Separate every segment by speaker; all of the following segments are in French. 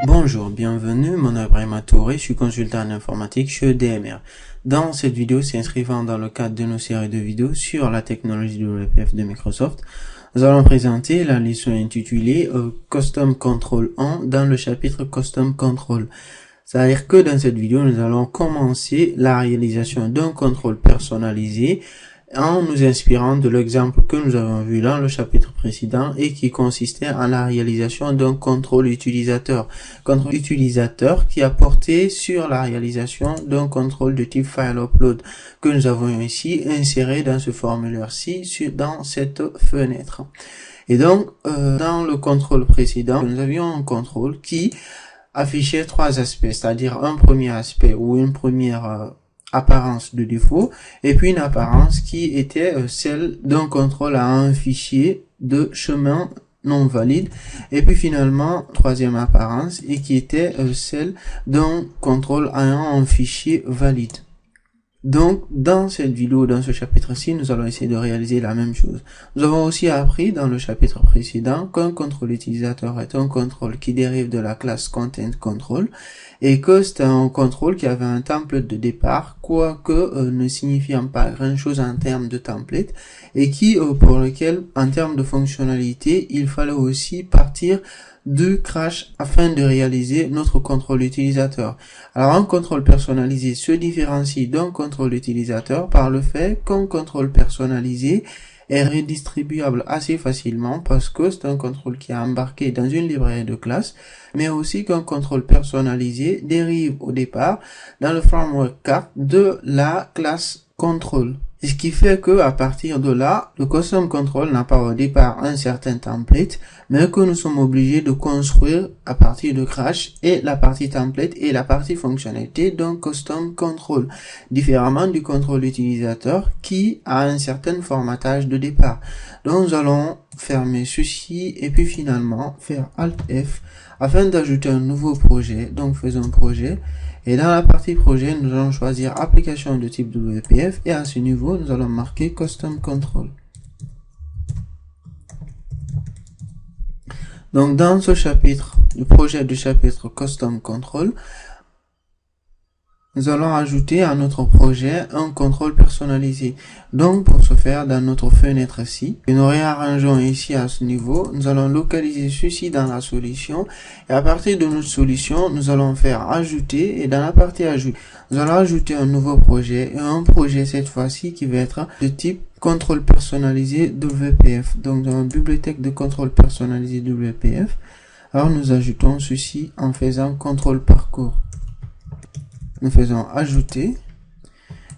Speaker 1: Bonjour, bienvenue, mon nom est Ibrahima Touré, je suis consultant en informatique chez EDMR. Dans cette vidéo, s'inscrivant dans le cadre de nos séries de vidéos sur la technologie WPF de Microsoft, nous allons présenter la leçon intitulée Custom Control 1 dans le chapitre Custom Control. C'est-à-dire que dans cette vidéo, nous allons commencer la réalisation d'un contrôle personnalisé en nous inspirant de l'exemple que nous avons vu dans le chapitre précédent et qui consistait en la réalisation d'un contrôle utilisateur. Contrôle utilisateur qui a porté sur la réalisation d'un contrôle de type file upload que nous avons ici inséré dans ce formulaire-ci dans cette fenêtre. Et donc, dans le contrôle précédent, nous avions un contrôle qui affichait trois aspects, c'est-à-dire un premier aspect ou une première apparence de défaut, et puis une apparence qui était celle d'un contrôle à un fichier de chemin non valide, et puis finalement troisième apparence et qui était celle d'un contrôle ayant un fichier valide. Donc, dans cette vidéo, dans ce chapitre-ci, nous allons essayer de réaliser la même chose. Nous avons aussi appris dans le chapitre précédent qu'un contrôle utilisateur est un contrôle qui dérive de la classe Content Control et que c'est un contrôle qui avait un template de départ, quoique ne signifiant pas grand-chose en termes de template et qui, pour lequel, en termes de fonctionnalité, il fallait aussi partir de crash afin de réaliser notre contrôle utilisateur. Alors un contrôle personnalisé se différencie d'un contrôle utilisateur par le fait qu'un contrôle personnalisé est redistribuable assez facilement parce que c'est un contrôle qui est embarqué dans une librairie de classe, mais aussi qu'un contrôle personnalisé dérive au départ dans le framework cart de la classe control. Ce qui fait que à partir de là, le custom control n'a pas au départ un certain template, mais que nous sommes obligés de construire à partir de crash et la partie template et la partie fonctionnalité d'un custom control, différemment du contrôle utilisateur qui a un certain formatage de départ. Donc nous allons fermer ceci et puis finalement faire Alt F afin d'ajouter un nouveau projet. Donc faisons projet. Et dans la partie projet, nous allons choisir application de type WPF et à ce niveau, nous allons marquer Custom Control. Donc dans ce chapitre, le projet du chapitre Custom Control, nous allons ajouter à notre projet un contrôle personnalisé. Donc, pour ce faire, dans notre fenêtre-ci, et nous réarrangeons ici à ce niveau, nous allons localiser ceci dans la solution. Et à partir de notre solution, nous allons faire ajouter. Et dans la partie ajout, nous allons ajouter un nouveau projet. Et un projet cette fois-ci qui va être de type contrôle personnalisé WPF. Donc, dans la bibliothèque de contrôle personnalisé WPF, alors nous ajoutons ceci en faisant contrôle parcours. Nous faisons ajouter.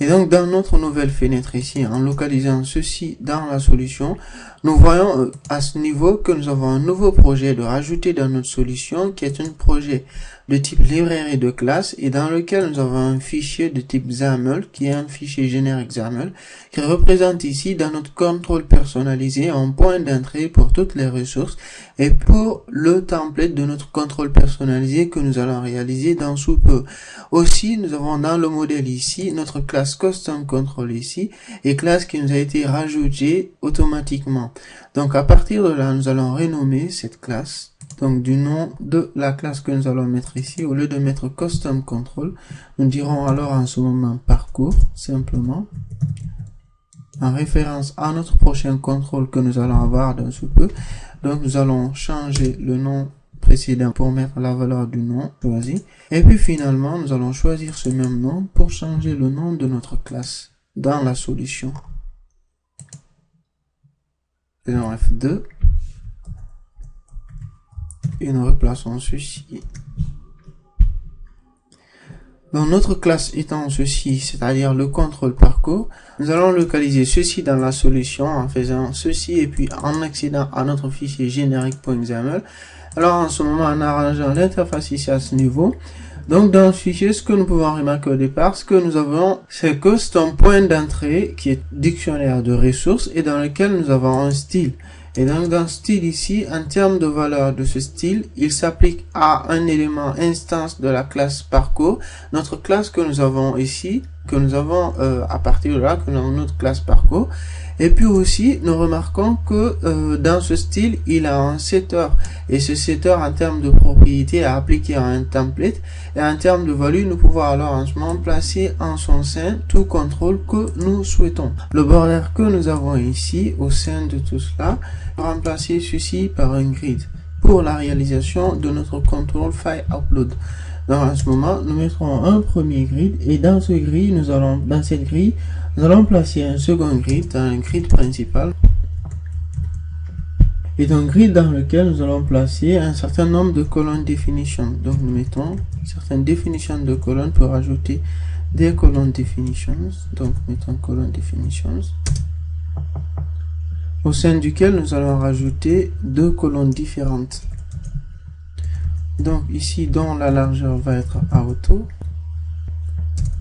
Speaker 1: Et donc, dans notre nouvelle fenêtre ici, en localisant ceci dans la solution, nous voyons à ce niveau que nous avons un nouveau projet de rajouter dans notre solution qui est un projet de type librairie de classe et dans lequel nous avons un fichier de type XAML qui est un fichier générique XAML qui représente ici dans notre contrôle personnalisé un point d'entrée pour toutes les ressources et pour le template de notre contrôle personnalisé que nous allons réaliser dans sous peu. Aussi, nous avons dans le modèle ici notre classe Custom Control ici et classe qui nous a été rajoutée automatiquement. Donc à partir de là, nous allons renommer cette classe. Donc du nom de la classe que nous allons mettre ici, au lieu de mettre Custom Control, nous dirons alors en ce moment parcours, simplement, en référence à notre prochain contrôle que nous allons avoir dans sous peu. Donc nous allons changer le nom précédent pour mettre la valeur du nom choisi. Et puis finalement, nous allons choisir ce même nom pour changer le nom de notre classe dans la solution. Faisons F2. Et nous replaçons ceci. Donc notre classe étant ceci, c'est-à-dire le contrôle parcours, nous allons localiser ceci dans la solution en faisant ceci et puis en accédant à notre fichier générique.xaml. Alors en ce moment, en arrangeant l'interface ici à ce niveau, donc dans le fichier, ce que nous pouvons remarquer au départ, ce que nous avons, c'est que c'est un point d'entrée qui est dictionnaire de ressources et dans lequel nous avons un style. Et donc dans style ici, en termes de valeur de ce style, il s'applique à un élément instance de la classe parcours, notre classe que nous avons ici, que nous avons à partir de là, que nous avons notre classe parcours. Et puis aussi, nous remarquons que dans ce style, il a un setter. Et ce setter, en termes de propriété, est appliqué à un template. Et en termes de value, nous pouvons alors en ce moment placer en son sein tout contrôle que nous souhaitons. Le border que nous avons ici, au sein de tout cela, remplacer ceci par un grid pour la réalisation de notre control file upload. Donc en ce moment, nous mettrons un premier grid et dans ce grid, dans cette grille, nous allons placer un second grid, un grid principal. Et un grid dans lequel nous allons placer un certain nombre de colonnes definition. Donc nous mettons certaines définitions de colonnes pour ajouter des colonnes definitions. Donc mettons colonnes definitions. Au sein duquel nous allons rajouter deux colonnes différentes. Donc ici, dont la largeur va être à auto,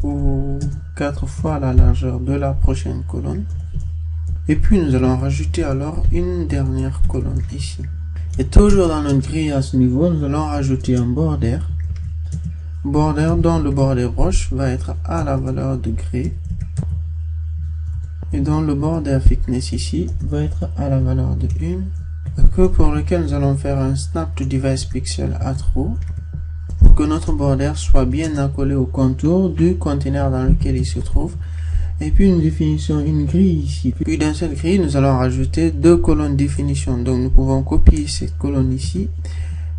Speaker 1: ou 4 fois la largeur de la prochaine colonne. Et puis nous allons rajouter alors une dernière colonne ici. Et toujours dans notre grille à ce niveau, nous allons rajouter un border. Border dont le border brush va être à la valeur de gray. Et dont le border thickness ici va être à la valeur de 1. Pour lequel nous allons faire un snap to device pixel à true pour que notre border soit bien accolé au contour du conteneur dans lequel il se trouve. Et puis une définition, une grille ici. Puis dans cette grille, nous allons rajouter deux colonnes définition. Donc nous pouvons copier cette colonne ici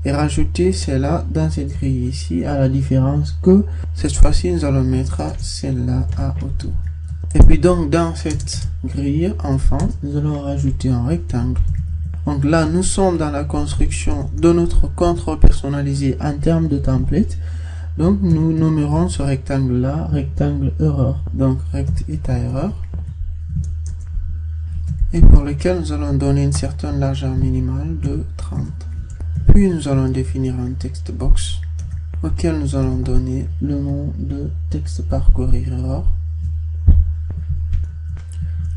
Speaker 1: et rajouter celle-là dans cette grille ici, à la différence que cette fois-ci nous allons mettre celle-là à auto. Et puis donc dans cette grille, enfin, nous allons rajouter un rectangle. Donc là, nous sommes dans la construction de notre contrôle personnalisé en termes de template. Donc nous nommerons ce rectangle-là rectangle erreur. Donc rect est à erreur. Et pour lequel nous allons donner une certaine largeur minimale de 30. Puis nous allons définir un text box auquel nous allons donner le nom de texte parcourir erreur.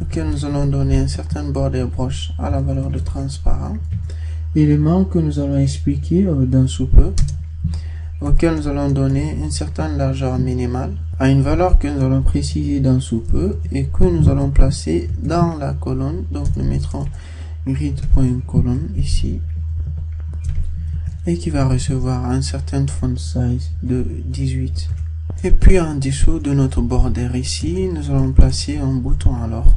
Speaker 1: Auquel nous allons donner un certain border brush à la valeur de transparent, élément que nous allons expliquer dans sous peu, auquel nous allons donner une certaine largeur minimale à une valeur que nous allons préciser dans sous peu et que nous allons placer dans la colonne. Donc nous mettrons grid.colonne ici et qui va recevoir un certain font size de 18. Et puis en dessous de notre border ici, nous allons placer un bouton alors.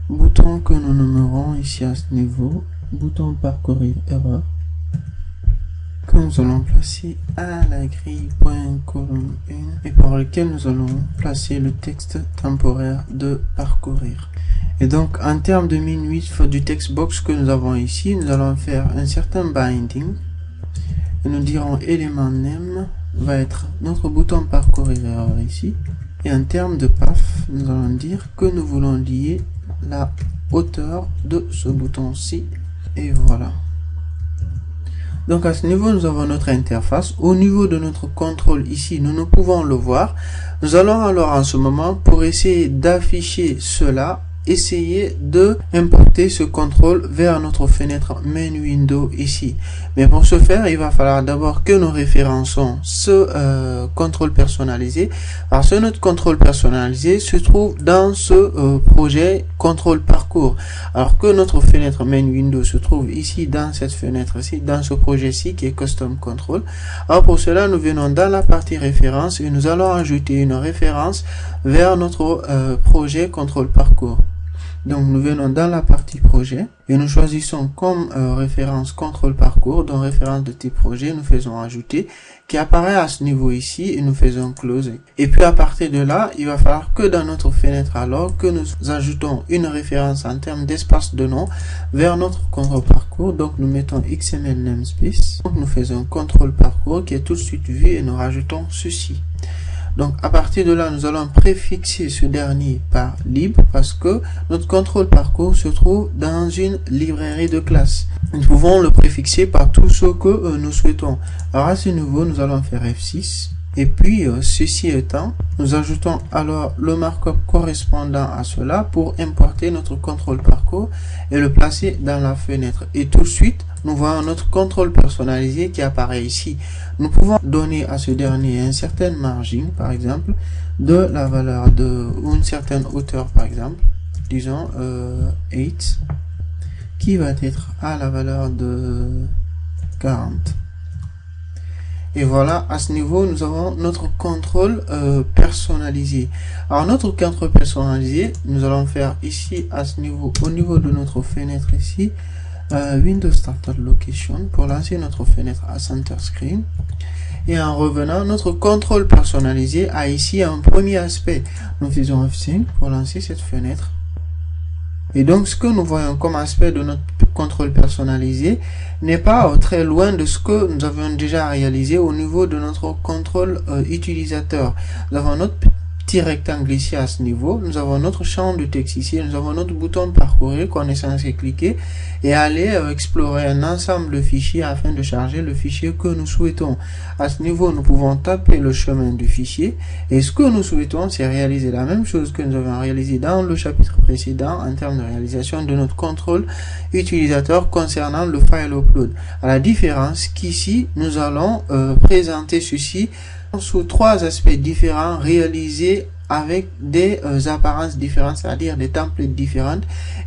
Speaker 1: Bouton que nous nommerons ici à ce niveau, bouton parcourir erreur, que nous allons placer à la grille .colonne 1 et par lequel nous allons placer le texte temporaire de parcourir. Et donc en termes de min-width du text box que nous avons ici, nous allons faire un certain binding et nous dirons élément name va être notre bouton parcourir erreur ici. Et en termes de path, nous allons dire que nous voulons lier la hauteur de ce bouton-ci. Et voilà. Donc à ce niveau, nous avons notre interface. Au niveau de notre contrôle ici, nous pouvons le voir. Nous allons alors en ce moment, pour essayer d'afficher cela, essayer de importer ce contrôle vers notre fenêtre main window ici. Mais pour ce faire, il va falloir d'abord que nous référençons ce contrôle personnalisé, parce que notre contrôle personnalisé se trouve dans ce projet contrôle parcours, alors que notre fenêtre main window se trouve ici dans cette fenêtre-ci, dans ce projet-ci qui est custom control. Alors pour cela, nous venons dans la partie référence et nous allons ajouter une référence vers notre projet contrôle parcours. Donc nous venons dans la partie projet et nous choisissons comme référence contrôle parcours, dont référence de type projet, nous faisons ajouter, qui apparaît à ce niveau ici et nous faisons closer. Et puis à partir de là, il va falloir que dans notre fenêtre alors que nous ajoutons une référence en termes d'espace de nom vers notre contrôle parcours. Donc nous mettons XML namespace, donc nous faisons contrôle parcours qui est tout de suite vu et nous rajoutons ceci. Donc à partir de là, nous allons préfixer ce dernier par lib parce que notre contrôle parcours se trouve dans une librairie de classes. Nous pouvons le préfixer par tout ce que nous souhaitons. Alors à ce niveau, nous allons faire F6 Et puis, ceci étant, nous ajoutons alors le markup correspondant à cela pour importer notre contrôle parcours et le placer dans la fenêtre. Et tout de suite, nous voyons notre contrôle personnalisé qui apparaît ici. Nous pouvons donner à ce dernier une certaine margin, par exemple, de la valeur de une certaine hauteur, par exemple, disons 8, qui va être à la valeur de 40. Et voilà, à ce niveau, nous avons notre contrôle personnalisé. Alors, notre contrôle personnalisé, nous allons faire ici, à ce niveau, au niveau de notre fenêtre ici, Windows Startup Location, pour lancer notre fenêtre à Center Screen. Et en revenant, notre contrôle personnalisé a ici un premier aspect. Nous faisons F5 pour lancer cette fenêtre. Et donc, ce que nous voyons comme aspect de notre contrôle personnalisé n'est pas très loin de ce que nous avions déjà réalisé au niveau de notre contrôle utilisateur. Nous avons notre petit rectangle ici à ce niveau, nous avons notre champ de texte ici, nous avons notre bouton parcourir qu'on est censé cliquer et aller explorer un ensemble de fichiers afin de charger le fichier que nous souhaitons. À ce niveau, nous pouvons taper le chemin du fichier et ce que nous souhaitons, c'est réaliser la même chose que nous avons réalisé dans le chapitre précédent en termes de réalisation de notre contrôle utilisateur concernant le file upload. À la différence qu'ici, nous allons présenter ceci sous trois aspects différents réalisés avec des apparences différentes, c'est-à-dire des templates différentes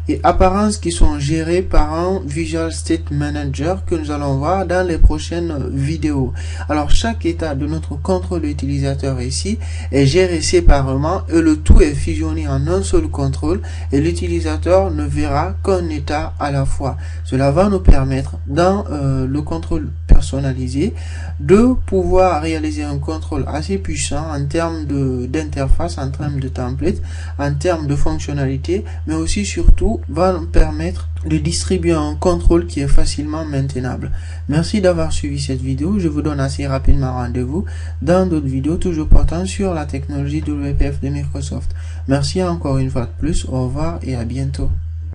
Speaker 1: et apparences qui sont gérées par un Visual State Manager que nous allons voir dans les prochaines vidéos. Alors, chaque état de notre contrôle utilisateur ici est géré séparément et le tout est fusionné en un seul contrôle et l'utilisateur ne verra qu'un état à la fois. Cela va nous permettre dans le contrôle personnalisé de pouvoir réaliser un contrôle assez puissant en termes d'interface, en termes de template, en termes de fonctionnalité, mais aussi surtout va nous permettre de distribuer un contrôle qui est facilement maintenable. Merci d'avoir suivi cette vidéo. Je vous donne assez rapidement rendez-vous dans d'autres vidéos toujours portant sur la technologie WPF de Microsoft. Merci encore une fois de plus. Au revoir et à bientôt.